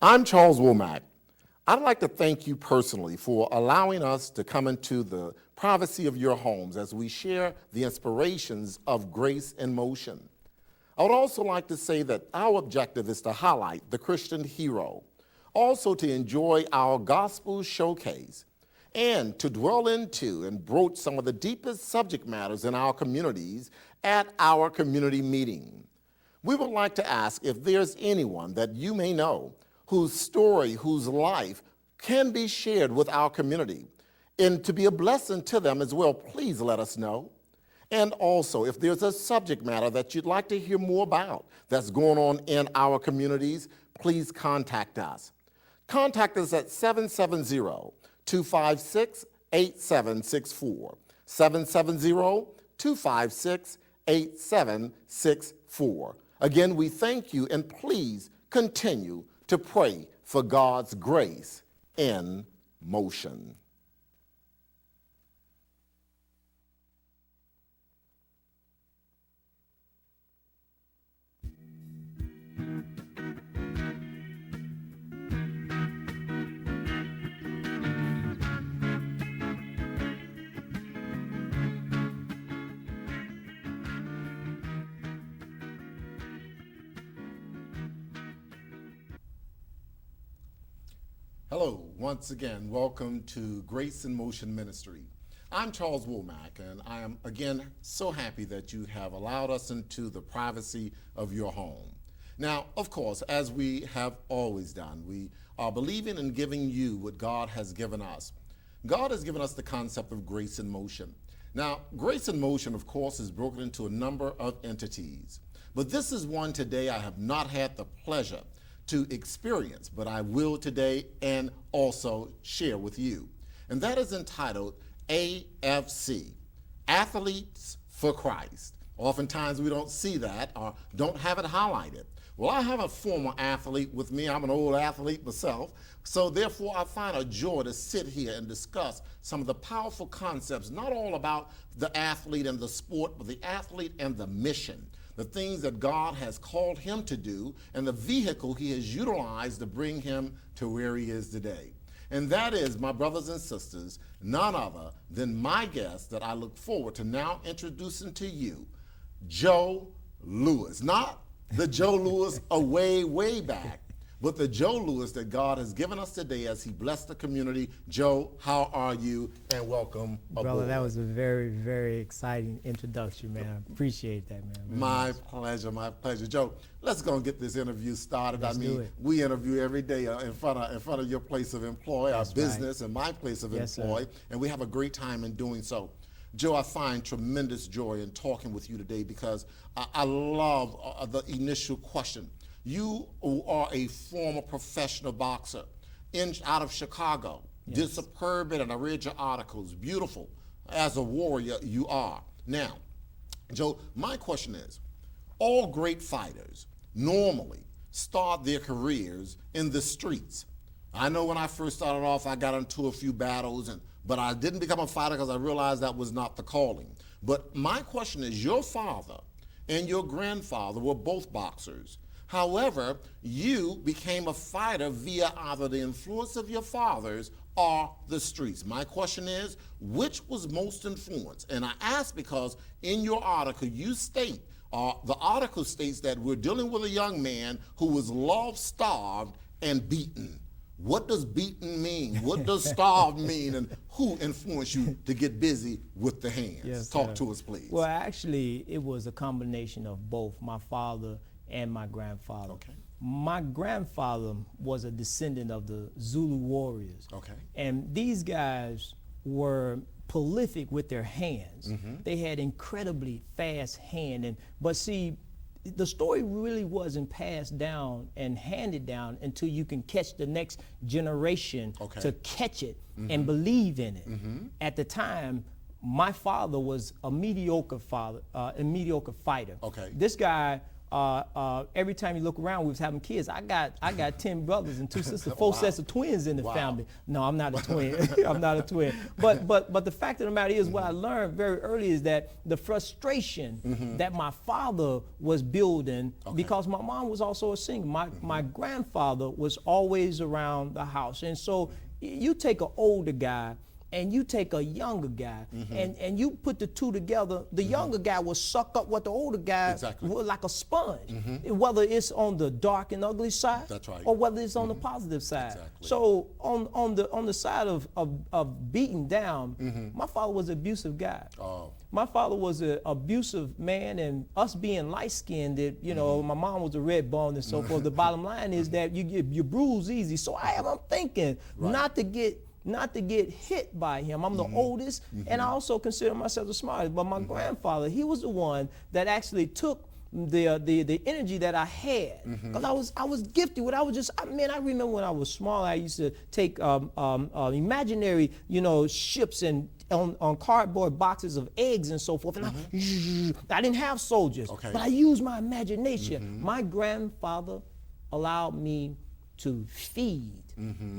I'm Charles Womack. I'd like to thank you personally for allowing us to come into the privacy of your homes as we share the inspirations of Grace in Motion. I would also like to say that our objective is to highlight the Christian hero, also to enjoy our gospel showcase, and to dwell into and broach some of the deepest subject matters in our communities at our community meeting. We would like to ask if there's anyone that you may know whose story, whose life can be shared with our community, and to be a blessing to them as well, please let us know. And also, if there's a subject matter that you'd like to hear more about that's going on in our communities, please contact us. Contact us at 770-256-8764, 770-256-8764. Again, we thank you, and please continue to pray for God's grace in motion. Hello, once again, welcome to Grace in Motion Ministry. I'm Charles Womack, and I am again so happy that you have allowed us into the privacy of your home. Now, of course, as we have always done, we are believing in giving you what God has given us. God has given us the concept of grace in motion. Now, grace in motion, of course, is broken into a number of entities, but this is one today I have not had the pleasure to experience, but I will today and also share with you. And that is entitled AFC, Athletes for Christ. Oftentimes we don't see that or don't have it highlighted. Well, I have a former athlete with me. I'm an old athlete myself. So therefore, I find a joy to sit here and discuss some of the powerful concepts, not all about the athlete and the sport, but the athlete and the mission. The things that God has called him to do, and the vehicle he has utilized to bring him to where he is today. And that is, my brothers and sisters, none other than my guest that I look forward to now introducing to you, Joe Lewis. Not the Joe Lewis way back, but the Joe Lewis that God has given us today as he blessed the community. Joe, how are you? And welcome aboard. Brother, that was a very, very exciting introduction, man. I appreciate that, man. My pleasure, my pleasure. Joe, let's go and get this interview started. Let's do it. We interview every day in front of your place of employ, That's our business, and my place of employ, and we have a great time in doing so. Joe, I find tremendous joy in talking with you today because I love the initial question. You are a former professional boxer out of Chicago. Yes. Did superb, and I read your articles. Beautiful. As a warrior, you are. Now, Joe, my question is, all great fighters normally start their careers in the streets. I know when I first started off, I got into a few battles, but I didn't become a fighter because I realized that was not the calling. But my question is, your father and your grandfather were both boxers. However, you became a fighter via either the influence of your fathers or the streets. My question is, which was most influenced? And I ask because in your article, you state, the article states that we're dealing with a young man who was love-starved and beaten. What does beaten mean? What does starved mean? And who influenced you to get busy with the hands? Yes, Talk to us, please. Well, actually, it was a combination of both, my father and my grandfather. Okay. My grandfather was a descendant of the Zulu warriors. Okay. And these guys were prolific with their hands. Mm-hmm. They had incredibly fast hand. But see, the story really wasn't passed down and handed down until you can catch the next generation to catch it and believe in it. Mm-hmm. At the time, my father was a mediocre fighter. Okay. This guy every time you look around, we was having kids. I got 10 brothers and 2 sisters, 4 sets of twins in the family. No, I'm not a twin. I'm not a twin. But the fact of the matter is, what I learned very early is that the frustration that my father was building, because my mom was also a singer. My grandfather was always around the house, and so you take an older guy and you take a younger guy, and you put the two together, the younger guy will suck up what the older guy will, like a sponge, whether it's on the dark and ugly side, or whether it's on the positive side. So on the side of beating down, my father was an abusive guy. My father was an abusive man, and us being light-skinned, you know, my mom was a red bone and so forth. The bottom line is that you bruise easy. So I'm thinking not to get hit by him. I'm the oldest, and I also consider myself the smartest. But my grandfather, he was the one that actually took the energy that I had, because I was gifted. When I remember when I was small, I used to take imaginary, ships and on cardboard boxes of eggs and so forth. And I didn't have soldiers, but I used my imagination. My grandfather allowed me to feed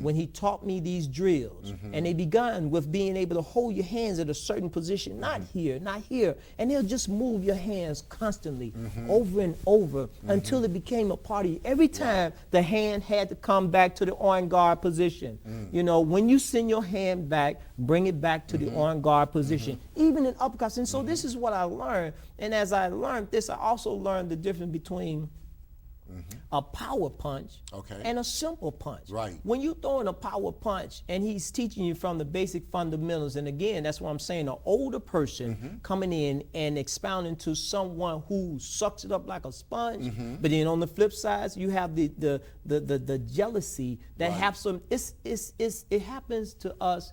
when he taught me these drills. And they begun with being able to hold your hands at a certain position, not here, not here. And they'll just move your hands constantly over and over until it became a part of you. Every time the hand had to come back to the on guard position. When you send your hand back, bring it back to the on guard position, even in uppercuts. And so this is what I learned. And as I learned this, I also learned the difference between a power punch and a simple punch. When you're throwing a power punch and he's teaching you from the basic fundamentals, and again, that's what I'm saying, an older person coming in and expounding to someone who sucks it up like a sponge, but then on the flip side, you have the jealousy that it happens to us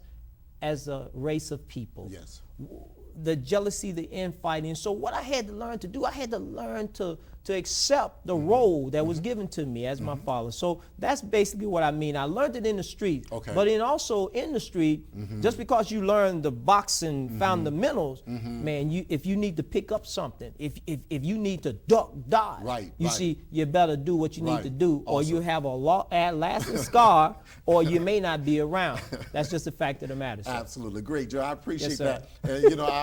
as a race of people. The jealousy, the infighting. So what I had to learn to do, I had to learn to accept the role that was given to me as my father. So that's basically what I mean. I learned it in the street, but then also in the street, just because you learn the boxing fundamentals, man, if you need to pick up something, if you need to duck, dodge, see, you better do what you need to do, or you have a lasting scar, or you may not be around. That's just the fact of the matter. Sir. Absolutely. Great, Joe. I appreciate that.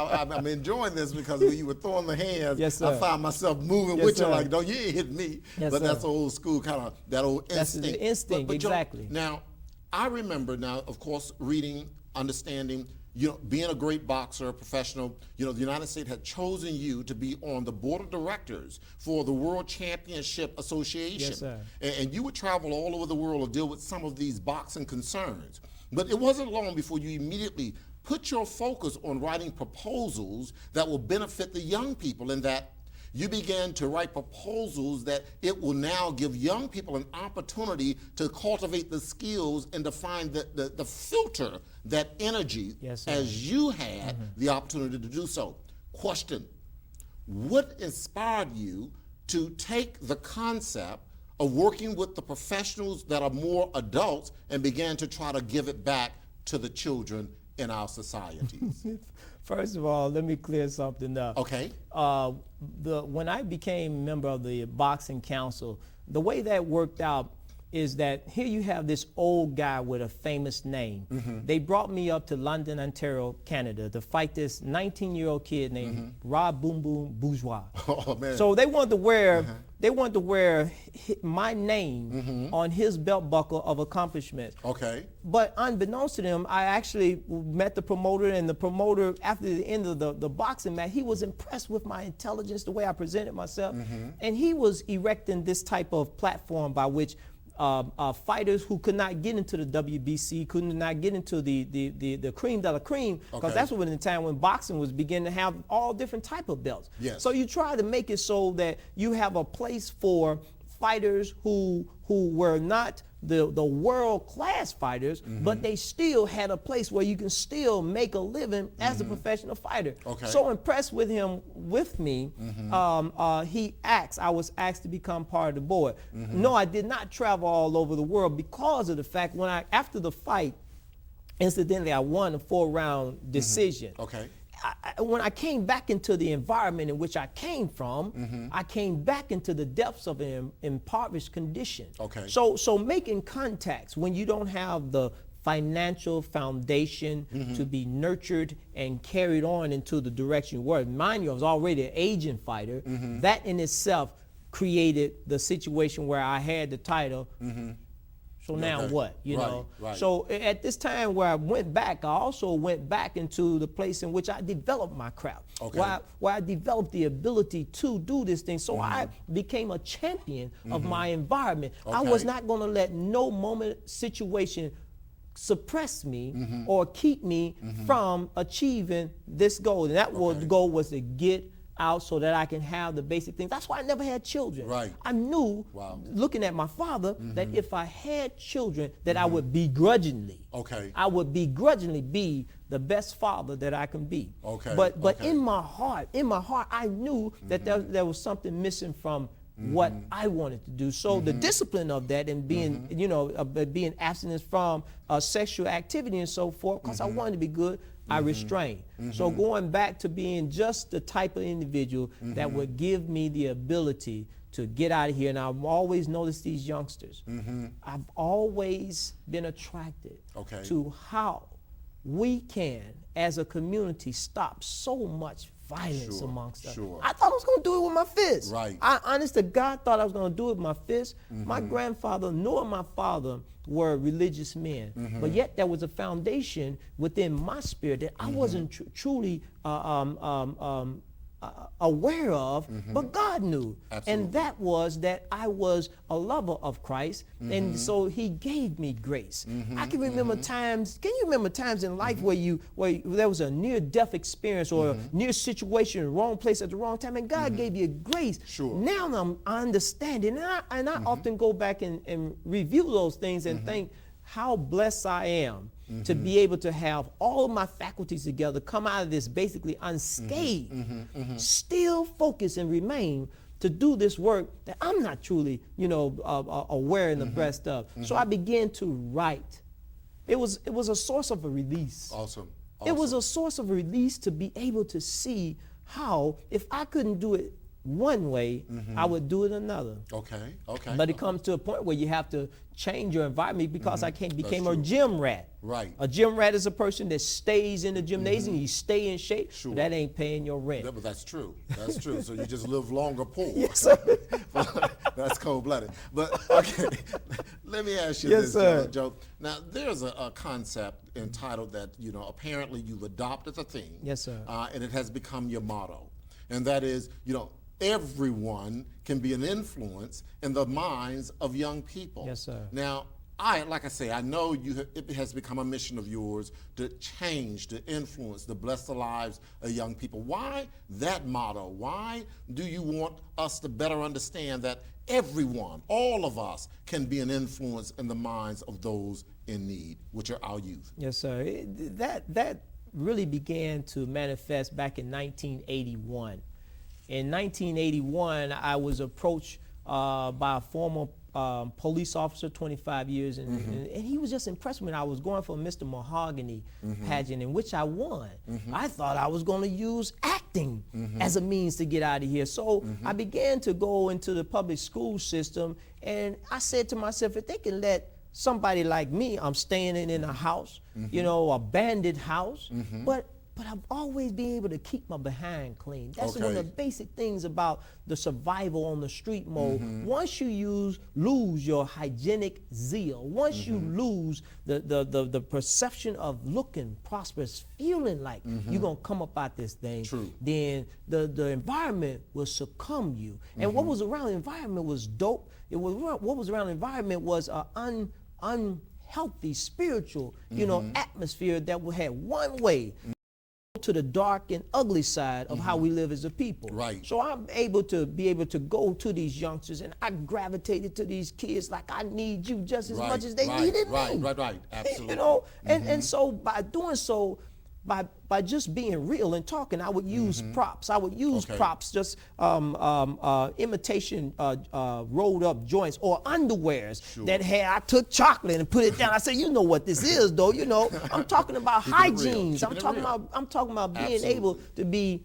I'm enjoying this because when you were throwing the hands, I found myself moving with you like, no, you ain't hit me. But that's old school kind of, that old instinct. That's the instinct, but exactly. Joe, now, I remember now, of course, reading, understanding, being a great boxer, professional, the United States had chosen you to be on the board of directors for the World Championship Association. Yes, sir. And you would travel all over the world to deal with some of these boxing concerns. But it wasn't long before you immediately put your focus on writing proposals that will benefit the young people, and that you began to write proposals that it will now give young people an opportunity to cultivate the skills and to find the filter that energy as you had the opportunity to do so. Question, what inspired you to take the concept of working with the professionals that are more adults and began to try to give it back to the children in our societies? First of all, let me clear something up. When I became a member of the Boxing Council, the way that worked out is that here you have this old guy with a famous name. They brought me up to London, Ontario, Canada to fight this 19-year-old kid named Rob Boom Boom Bourgeois. So they wanted to wear my name on his belt buckle of accomplishment. But unbeknownst to them, I actually met the promoter, and the promoter, after the end of the boxing match, he was impressed with my intelligence, the way I presented myself, and he was erecting this type of platform by which fighters who could not get into the WBC, could not get into the cream de la cream, because that's when the time when boxing was beginning to have all different type of belts. So you try to make it so that you have a place for fighters who were not the world-class fighters, but they still had a place where you can still make a living as a professional fighter. So impressed with me, I was asked to become part of the board. No, I did not travel all over the world because of the fact after the fight, incidentally, I won a 4-round decision. when I came back into the environment in which I came from, I came back into the depths of an impoverished condition. Okay. So making contacts when you don't have the financial foundation to be nurtured and carried on into the direction you were. Mind you, I was already an agent fighter. That in itself created the situation where I had the title. So now what, you know? Right. So at this time where I went back, I also went back into the place in which I developed my craft, where I developed the ability to do this thing. So I became a champion of my environment. I was not gonna let no moment, situation suppress me or keep me from achieving this goal. And that was, the goal was to get out so that I can have the basic things. That's why I never had children. Right. I knew, looking at my father, that if I had children, that I would begrudgingly, I would begrudgingly be the best father that I can be. But in my heart, I knew that there was something missing from what I wanted to do. So the discipline of that and being, you know, being abstinent from sexual activity and so forth, because I wanted to be good, I restrained. So going back to being just the type of individual that would give me the ability to get out of here. And I've always noticed these youngsters. I've always been attracted to how we can, as a community, stop so much violence amongst us. I thought I was going to do it with my fist. I, honest to God, thought I was going to do it with my fist. My grandfather nor my father were religious men, but yet there was a foundation within my spirit that I wasn't truly aware of, but God knew. And that was that I was a lover of Christ, and so he gave me grace. I can remember times, can you remember times in life where there was a near-death experience or a near situation in the wrong place at the wrong time, and God gave you grace? Now I understand it, and I often go back and review those things and think how blessed I am to be able to have all of my faculties together, come out of this basically unscathed, still focus and remain to do this work that I'm not truly, you know, aware and abreast of. So I began to write. It was a source of a release. It was a source of a release to be able to see how, if I couldn't do it one way, I would do it another. But it comes to a point where you have to change your environment, because I became a gym rat. A gym rat is a person that stays in the gymnasium, you stay in shape, but that ain't paying your rent. But that's true. That's true. So you just live longer poor. Yes, sir. That's cold-blooded. But okay, let me ask you this, Joe. Now, there's a concept entitled that, you know, apparently you've adopted a thing. Yes, sir. And it has become your motto. And that is, you know, everyone can be an influence in the minds of young people. Yes, sir. Now, like I say, I know it has become a mission of yours to change, to influence, to bless the lives of young people. Why that motto? Why do you want us to better understand that everyone, all of us, can be an influence in the minds of those in need, which are our youth? Yes, sir. That really began to manifest back in 1981. In 1981, I was approached by a former police officer, 25 years, and he was just impressed when I was going for a Mr. Mahogany pageant, in which I won. I thought I was going to use acting as a means to get out of here. So I began to go into the public school system, and I said to myself, if they can let somebody like me, I'm staying in a house, you know, a bandit house, but I've always been able to keep my behind clean. That's one of the basic things about the survival on the street mode. Once you lose your hygienic zeal, once you lose the perception of looking prosperous, feeling like you're gonna come up out this thing, then the environment will succumb you. And what was around the environment was dope. What was around the environment was an unhealthy spiritual, you know, atmosphere that had one way to the dark and ugly side of how we live as a people. So I'm able to go to these youngsters, and I gravitated to these kids like I need you just as much as they needed me. Absolutely. You know, and so by doing so, by just being real and talking. I would use props. I would use Okay. props, just imitation rolled up joints or underwears that had, I took chocolate and put it down. I said, you know what this is, though. You know, I'm talking about Keeping it real. hygiene. I'm Keeping it talking real. about being Absolutely. able to be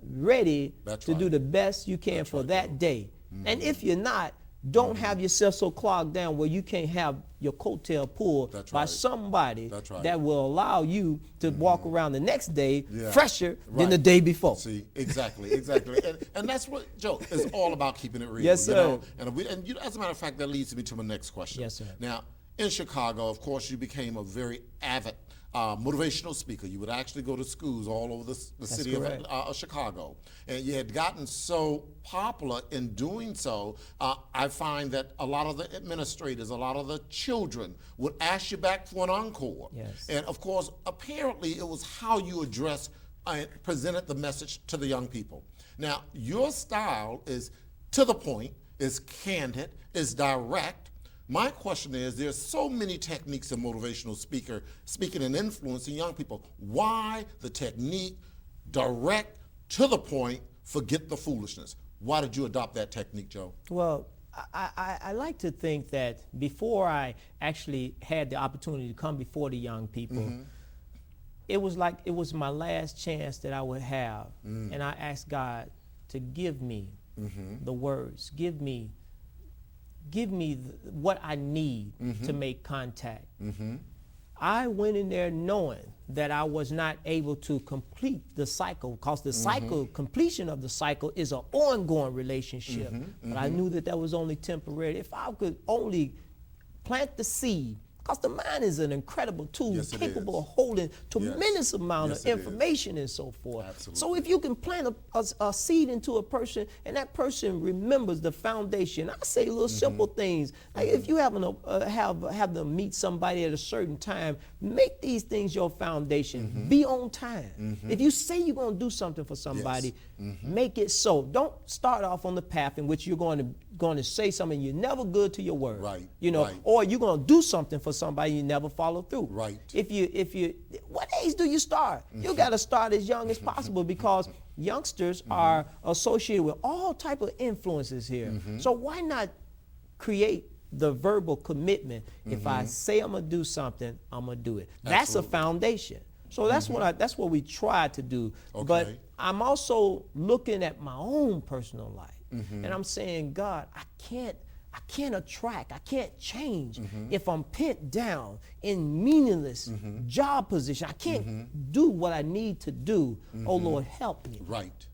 ready That's to do right. the best you can That's for right, that Joe. day. And if you're not, don't have yourself so clogged down where you can't have your coattail pulled That's by right. somebody That's right. that will allow you to walk around the next day Yeah. fresher than the Right. day before. See, exactly. And that's what, Joe, it's all about keeping it real. Yes, You sir. know? And you know, as a matter of fact, that leads me to my next question. Yes, sir. Now, in Chicago, of course, you became a very avid motivational speaker. You would actually go to schools all over the city correct. of Chicago. And you had gotten so popular in doing so, I find that a lot of the administrators, a lot of the children would ask you back for an encore. Yes. And of course, apparently it was how you addressed and presented the message to the young people. Now, your style is to the point, is candid, is direct. My question is, there's so many techniques in motivational speaking and influencing young people. Why the technique, direct, to the point, forget the foolishness? Why did you adopt that technique, Joe? Well, I like to think that before I actually had the opportunity to come before the young people, it was like it was my last chance that I would have. And I asked God to give me the words, give me what I need to make contact. I went in there knowing that I was not able to complete the cycle, because the cycle, completion of the cycle is an ongoing relationship. But I knew that was only temporary. If I could only plant the seed, because the mind is an incredible tool, Yes, it capable is. of holding tremendous amount Yes, of it is. information and so forth. Absolutely. So if you can plant a seed into a person and that person remembers the foundation, I say little simple things. Like if you have them meet somebody at a certain time, make these things your foundation. Be on time. If you say you're going to do something for somebody, make it so. Don't start off on the path in which you're going to say something, you're never good to your word. Right, You know, right. or you're going to do something for somebody you never follow through. Right. If you, what age do you start? You got to start as young as possible, because youngsters are associated with all type of influences here. So why not create the verbal commitment? If I say I'm gonna do something, I'm gonna do it. That's a Absolutely. foundation. So that's what we try to do. But Okay. I'm also looking at my own personal life, and I'm saying, God, I can't attract, I can't change if I'm pinned down in meaningless job position. I can't do what I need to do. Oh Lord, help me. Right.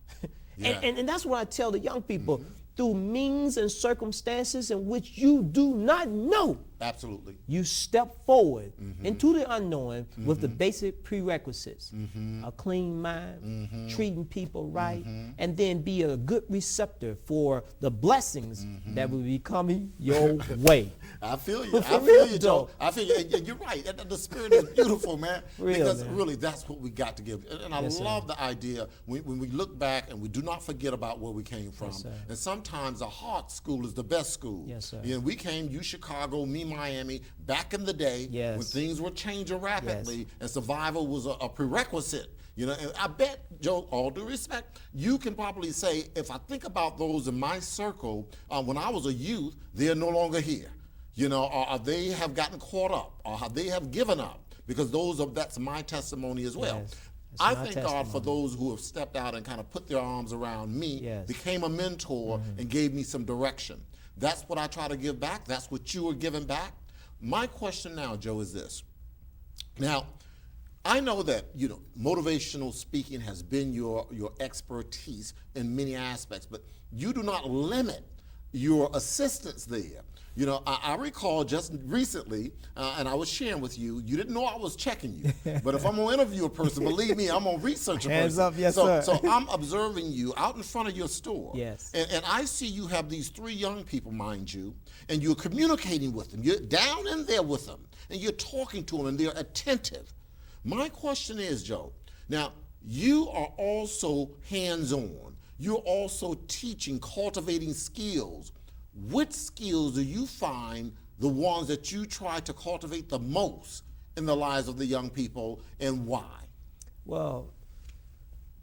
Yeah. And that's what I tell the young people. Through means and circumstances in which you do not know, Absolutely. you step forward into the unknown with the basic prerequisites: a clean mind, treating people right, and then be a good receptor for the blessings that will be coming your way. I feel you. For I feel real, you, Joe. Joe. I feel you. And you're right. And the spirit is beautiful, man. Real, Because man. really, that's what we got to give. And I Yes, sir. love the idea when we look back and we do not forget about where we came from. sir. And sometimes a hard school is the best school. Yes, sir. You know, we came, you Chicago, me Miami, back in the day Yes. when things were changing rapidly and survival was a prerequisite. You know, and I bet, Joe, all due respect, you can probably say, if I think about those in my circle, when I was a youth, they're no longer here. You know, or they have gotten caught up, or they have given up, because that's my testimony as well. Yes, it's I my thank God for testimony. those who have stepped out and kind of put their arms around me, Yes. became a mentor, and gave me some direction. That's what I try to give back. That's what you are giving back. My question now, Joe, is this. Now, I know that, you know, motivational speaking has been your expertise in many aspects, but you do not limit your assistance there. You know, I recall just recently, and I was sharing with you, you didn't know I was checking you. But if I'm going to interview a person, believe me, I'm going to research a person. Hands up, yes, so, sir. So I'm observing you out in front of your store. Yes. And I see you have these 3 young people, mind you, and you're communicating with them. You're down in there with them, and you're talking to them, and they're attentive. My question is, Joe, now, you are also hands-on. You're also teaching, cultivating skills. Which skills do you find the ones that you try to cultivate the most in the lives of the young people, and why? Well,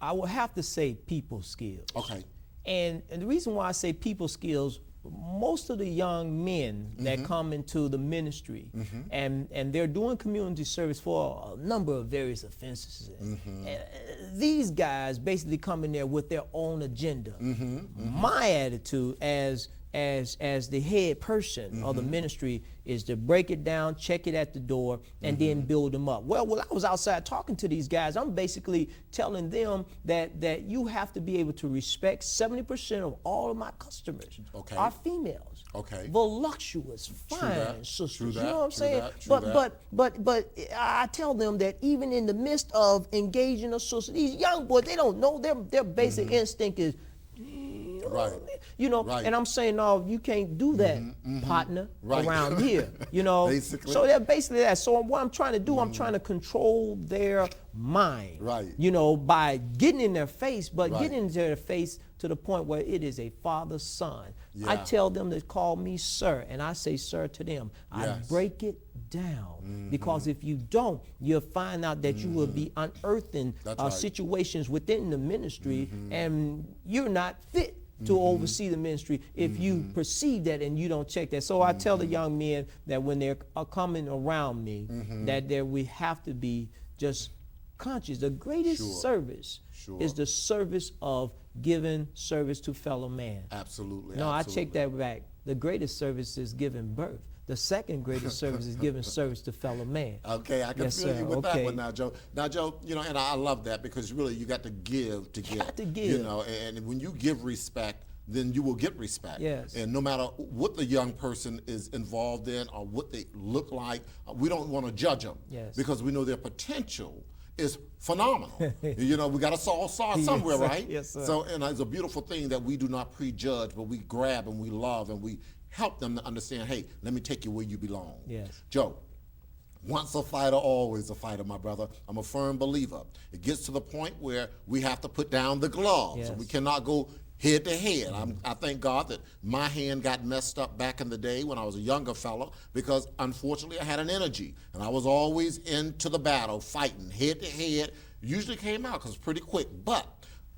I would have to say people skills. Okay. And the reason why I say people skills, most of the young men that come into the ministry and they're doing community service for a number of various offenses. These guys basically come in there with their own agenda. My attitude as the head person of the ministry is to break it down, check it at the door, and then build them up. Well, while I was outside talking to these guys, I'm basically telling them that you have to be able to respect 70% of all of my customers are females. Voluptuous, fine sisters. You know what I'm saying? But I tell them that even in the midst of engaging a sister, these young boys, they don't know, their basic instinct is, and I'm saying, no, you can't do that, partner, around here, Basically. So they're basically that. So what I'm trying to do, I'm trying to control their mind, by getting in their face, but getting into their face to the point where it is a father-son. I tell them to call me sir, and I say sir to them. I break it down, because if you don't, you'll find out that you will be unearthing situations within the ministry, and you're not fit to oversee the ministry if you perceive that and you don't check that. So I tell the young men that when they're coming around me, that we have to be just conscious. The greatest service is the service of giving service to fellow man. Absolutely. No, I take that back. The greatest service is giving birth. The second greatest service is giving service to fellow man. Okay, I can feel you with that one now, Joe. Now, Joe, and I love that, because really you got to give to get. You got to give. And when you give respect, then you will get respect. Yes. And no matter what the young person is involved in or what they look like, we don't want to judge them. Yes. Because we know their potential is phenomenal. We got to all start somewhere, right? Yes, sir. So, and it's a beautiful thing that we do not prejudge, but we grab and we love and we help them to understand, hey, let me take you where you belong. Yes. Joe, once a fighter, always a fighter, my brother. I'm a firm believer. It gets to the point where we have to put down the gloves. Yes. And we cannot go head to head. I thank God that my hand got messed up back in the day when I was a younger fella, because unfortunately I had an energy and I was always into the battle, fighting head to head. Usually came out because it's pretty quick. But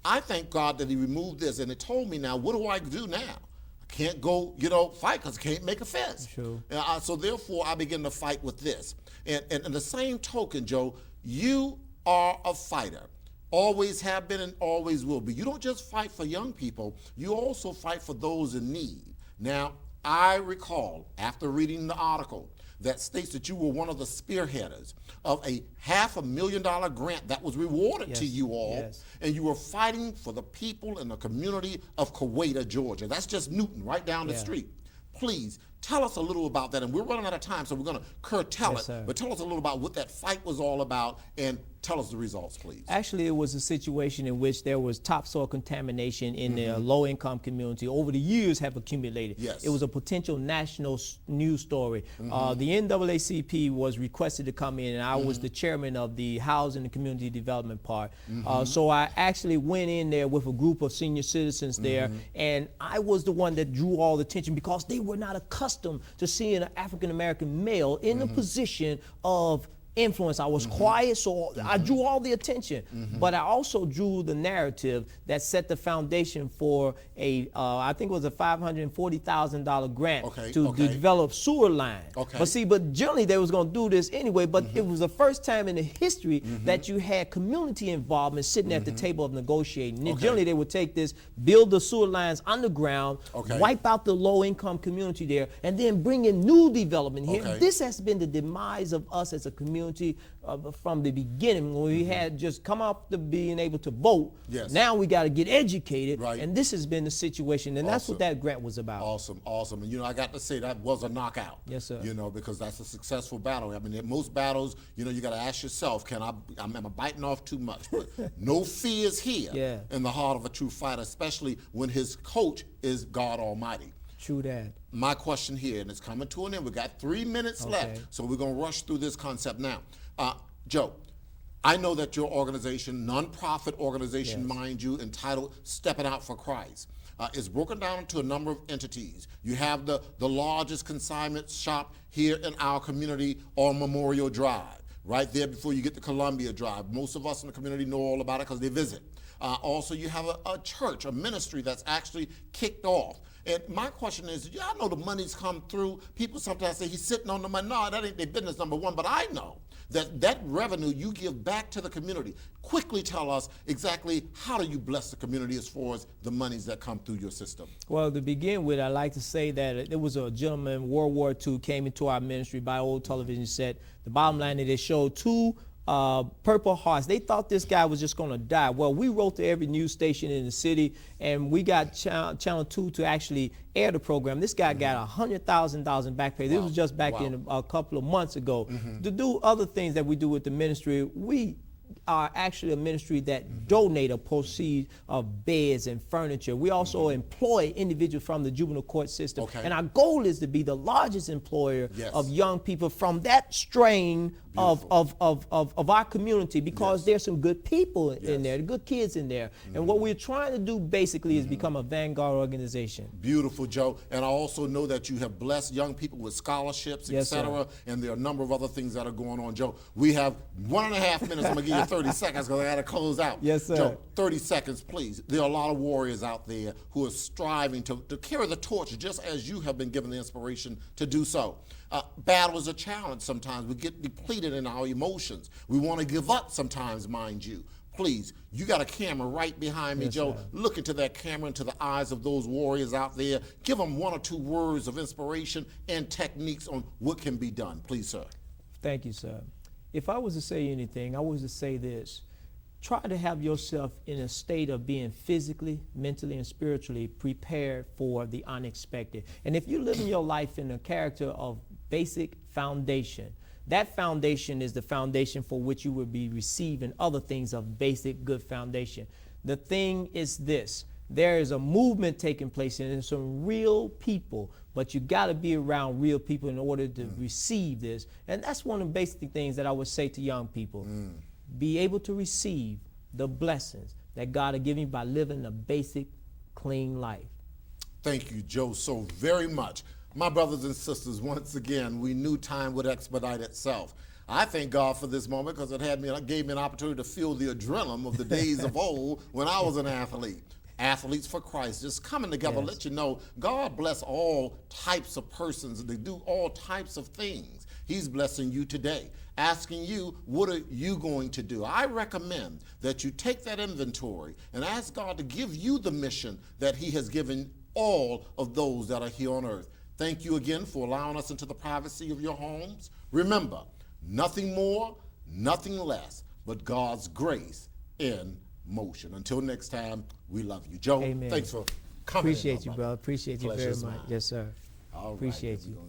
I thank God that he removed this, and it told me now, what do I do now? I can't go, fight, because I can't make a fist. Sure. So therefore I begin to fight with this. And in the same token, Joe, you are a fighter. Always have been and always will be. You don't just fight for young people, you also fight for those in need. Now, I recall, after reading the article that states that you were one of the spearheaders of a $500,000 grant that was rewarded to you all, and you were fighting for the people in the community of Kuwaita, Georgia. That's just Newton, right down the street. Please, tell us a little about that, and we're running out of time, so we're going to curtail it, but tell us a little about what that fight was all about, and tell us the results, please. Actually, it was a situation in which there was topsoil contamination in the low-income community over the years have accumulated. Yes. It was a potential national news story. The NAACP was requested to come in, and I was the chairman of the Housing and Community Development part. So I actually went in there with a group of senior citizens there, and I was the one that drew all the attention, because they were not accustomed to seeing an African-American male in a position of influence. I was quiet, so I drew all the attention, but I also drew the narrative that set the foundation for I think it was a $540,000 grant to develop sewer line. But generally they was going to do this anyway, but it was the first time in the history that you had community involvement sitting at the table of negotiating. Generally they would take this, build the sewer lines underground, wipe out the low-income community there, and then bring in new development here. This has been the demise of us as a community from the beginning, when we had just come up to being able to vote. Now we got to get educated, and this has been the situation, and that's what that grant was about. Awesome. And I got to say that was a knockout. Yes, sir. Because that's a successful battle. I mean, in most battles, you got to ask yourself, am I biting off too much? But no fear is here in the heart of a true fighter, especially when his coach is God Almighty. True that. My question here, and it's coming to an end. We got 3 minutes left, so we're going to rush through this concept now. Joe, I know that your organization, nonprofit organization, mind you, entitled Stepping Out for Christ, is broken down into a number of entities. You have the largest consignment shop here in our community on Memorial Drive. right there before you get to Columbia Drive. Most of us in the community know all about it because they visit. Also, you have a church, a ministry that's actually kicked off. And my question is, y'all know the money's come through. People sometimes say he's sitting on the money. No, that ain't their business, number one. But I know that revenue you give back to the community. Quickly tell us exactly how do you bless the community as far as the monies that come through your system? Well, to begin with, I'd like to say that there was a gentleman, World War II, came into our ministry by old television set. The bottom line is they showed two Purple Hearts. They thought this guy was just going to die. Well, we wrote to every news station in the city, and we got Channel 2 to actually air the program. This guy got $100,000 in back pay. This was just back in a couple of months ago. To do other things that we do with the ministry, we are actually a ministry that donate a proceeds of beds and furniture. We also employ individuals from the juvenile court system. And our goal is to be the largest employer of young people from that strain of our community, because there's some good people in there, good kids in there. And what we're trying to do basically is become a vanguard organization. Beautiful, Joe. And I also know that you have blessed young people with scholarships, etc. And there are a number of other things that are going on, Joe. We have 1.5 minutes. I'm going to give you 30 seconds because I got to close out. Yes, sir. Joe, 30 seconds, please. There are a lot of warriors out there who are striving to carry the torch just as you have been given the inspiration to do so. Battle is a challenge sometimes. We get depleted in our emotions. We want to give up sometimes, mind you. Please, you got a camera right behind me, Joe. Sir. Look into that camera, into the eyes of those warriors out there. Give them 1 or 2 words of inspiration and techniques on what can be done. Please, sir. Thank you, sir. If I was to say anything, I was to say this. Try to have yourself in a state of being physically, mentally, and spiritually prepared for the unexpected. And if you're living your life in a character of basic foundation, that foundation is the foundation for which you will be receiving other things of basic good foundation. The thing is this: there is a movement taking place, and there's some real people, but you got to be around real people in order to receive this. And that's one of the basic things that I would say to young people. Be able to receive the blessings that God has given you by living a basic, clean life. Thank you, Joe, so very much. My brothers and sisters, once again, we knew time would expedite itself. I thank God for this moment because it gave me an opportunity to feel the adrenaline of the days of old when I was an athlete. Athletes for Christ, just coming together, let you know God bless all types of persons. They do all types of things. He's blessing you today, asking you, what are you going to do? I recommend that you take that inventory and ask God to give you the mission that he has given all of those that are here on earth. Thank you again for allowing us into the privacy of your homes. Remember, nothing more, nothing less, but God's grace in motion. Until next time, we love you. Joe, Amen. Thanks for coming. Appreciate you, brother. Appreciate you very much. Mine. Yes, sir. All Appreciate right, you.